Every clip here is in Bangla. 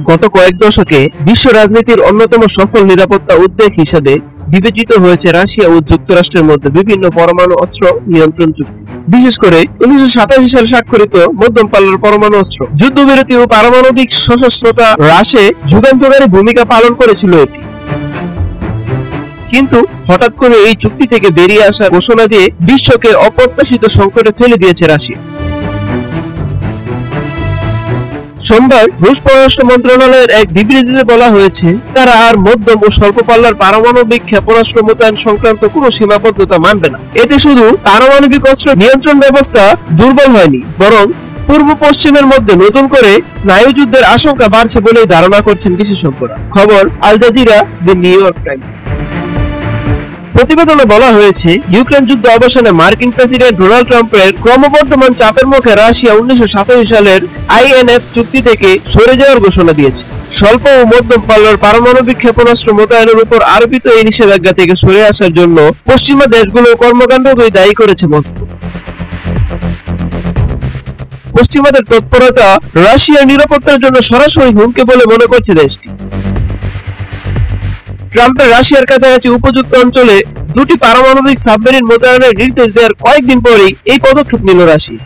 গত কয়েক দশকে বিশ্ব রাজনীতির অন্যতম সফল নিরাপত্তা উদ্বেগ হিসেবে বিবেচিত হয়েছে রাশিয়া ও যুক্তরাষ্ট্রের মধ্যে বিভিন্ন পরমাণু অস্ত্র নিয়ন্ত্রণ চুক্তি। বিশেষ করে 1987 সালে স্বাক্ষরিত মধ্যম পাল্লার পরমাণু অস্ত্র যুদ্ধবিরতি ও পারমাণবিক সশস্ত্রতা হ্রাসে যুগান্তকারী ভূমিকা পালন করেছিল এটি। কিন্তু হঠাৎ করে এই চুক্তি থেকে বেরিয়ে আসার ঘোষণা দিয়ে বিশ্বকে অপ্রত্যাশিত সংকটে ফেলে দিয়েছে রাশিয়া। সোমবার রুশ পররাষ্ট্র মন্ত্রণালয়ের এক বিবৃতিতে বলা হয়েছে, তারা আর মধ্যম ও স্বল্প পাল্লার পারমাণবিক ক্ষেপণাস্ত্র মোতায়েন সংক্রান্ত কোনো সীমাবদ্ধতা মানবে না। এতে শুধু পারমাণবিক অস্ত্র নিয়ন্ত্রণ ব্যবস্থা দুর্বল হয়নি, বরং পূর্ব পশ্চিমের মধ্যে নতুন করে স্নায়ুযুদ্ধের আশঙ্কা বাড়ছে বলেই ধারণা করছেন বিশেষজ্ঞরা। খবর Al Jazeera, the New York Times. প্রতিবেদনে বলা হয়েছে, ইউক্রেন যুদ্ধ অবসানে মার্কিন প্রেসিডেন্ট ডোনাল্ড ট্রাম্পের ক্রমবর্ধমান চাপের মুখে রাশিয়া 1987 সালের আইএনএফ চুক্তি থেকে সরে যাওয়ার ঘোষণা দিয়েছে। স্বল্প ও মধ্যম পাল্লার পারমাণবিক ক্ষেপণাস্ত্র মোতায়েনের উপর আরোপিত এই নিষেধাজ্ঞা থেকে সরে আসার জন্য পশ্চিমা দেশগুলোর কর্মকাণ্ডকেই দায়ী করেছে মস্কো। পশ্চিমাদের তৎপরতা রাশিয়ার নিরাপত্তার জন্য সরাসরি হুমকি বলে মনে করছে দেশটি। ট্রাম্পের রাশিয়ার কাছাকাছি উপযুক্ত অঞ্চলে দুটি পারমাণবিক সাবমেরিন মোতায়েনের নির্দেশ দেওয়ার কয়েকদিন পরেই এই পদক্ষেপ নিল রাশিয়া।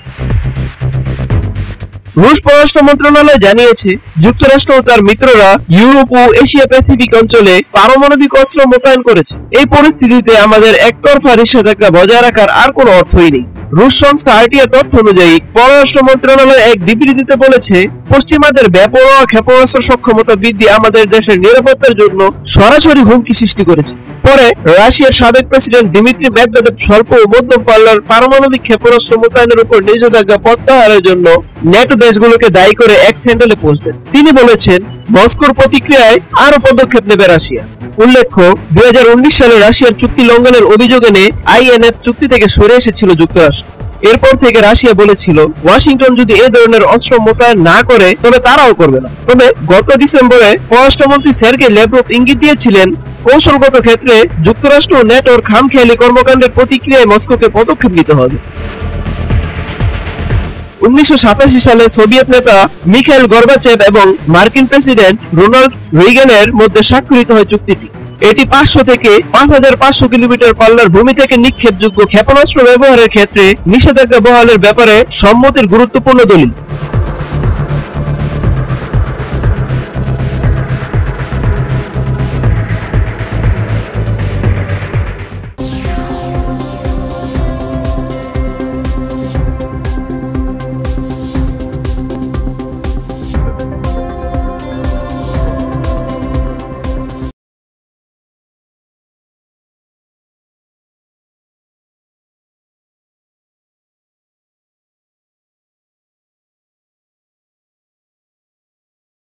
রুশ পররাষ্ট্র মন্ত্রণালয় জানিয়েছে, যুক্তরাষ্ট্র ও তার মিত্ররা ইউরোপ ও এশিয়া প্যাসিফিক অঞ্চলে পারমাণবিক অস্ত্র মোতায়েন করেছে। এই পরিস্থিতিতে আমাদের একতরফা নিষেধাজ্ঞা বজায় রাখার আর কোনো অর্থই নেই। রুশ সংস্থা আরটিআর তথ্য অনুযায়ী পররাষ্ট্র মন্ত্রণালয় এক বিবৃতিতে বলেছে, পশ্চিমাদের বেপরোয়া ক্ষেপণাস্ত্র সক্ষমতা বৃদ্ধি আমাদের দেশের নিরাপত্তার জন্য সরাসরি হুমকি সৃষ্টি করেছে। পরে রাশিয়ার সাবেক প্রেসিডেন্ট দিমিত্রি মেদভেদেভ স্বল্প ও মধ্যম পাল্লার পারমাণবিক ক্ষেপণাস্ত্র মোতায়েনের উপর নিষেধাজ্ঞা প্রত্যাহারের জন্য ন্যাটো দেশগুলোকে দায়ী করে এক স্যান্ডেলে পোস্ট দেন। তিনি বলেছেন, মস্কোর প্রতিক্রিয়ায় আরো পদক্ষেপ নেবে রাশিয়া। উল্লেখ্য, 2019 সালে রাশিয়ার চুক্তি লঙ্ঘনের অভিযোগ এনে আইএনএফ চুক্তি থেকে সরে এসেছিল যুক্তরাষ্ট্র। এরপর থেকে রাশিয়া বলেছিল, ওয়াশিংটন যদি এ ধরনের অস্ত্র মোতায়েন না করে তবে তারাও করবে না। তবে গত ডিসেম্বরে পররাষ্ট্রমন্ত্রী সার্গেই ল্যাভরভ ইঙ্গিত দিয়েছিলেন, কৌশলগত ক্ষেত্রে যুক্তরাষ্ট্র ও ন্যাটোর খামখেয়ালি কর্মকাণ্ডের প্রতিক্রিয়ায় মস্কোকে পদক্ষেপ নিতে হবে। 1987 সালে সোভিয়েত নেতা মিখাইল গর্বাচেভ এবং মার্কিন প্রেসিডেন্ট রোনাল্ড রিগানের মধ্যে স্বাক্ষরিত হয় চুক্তিটি। এটি 500 থেকে 5500 কিলোমিটার পাল্লার ভূমি থেকে নিক্ষেপযোগ্য ক্ষেপণাস্ত্র ব্যবহারের ক্ষেত্রে নিষেধাজ্ঞা বহালের ব্যাপারে সম্মতির গুরুত্বপূর্ণ দলিল।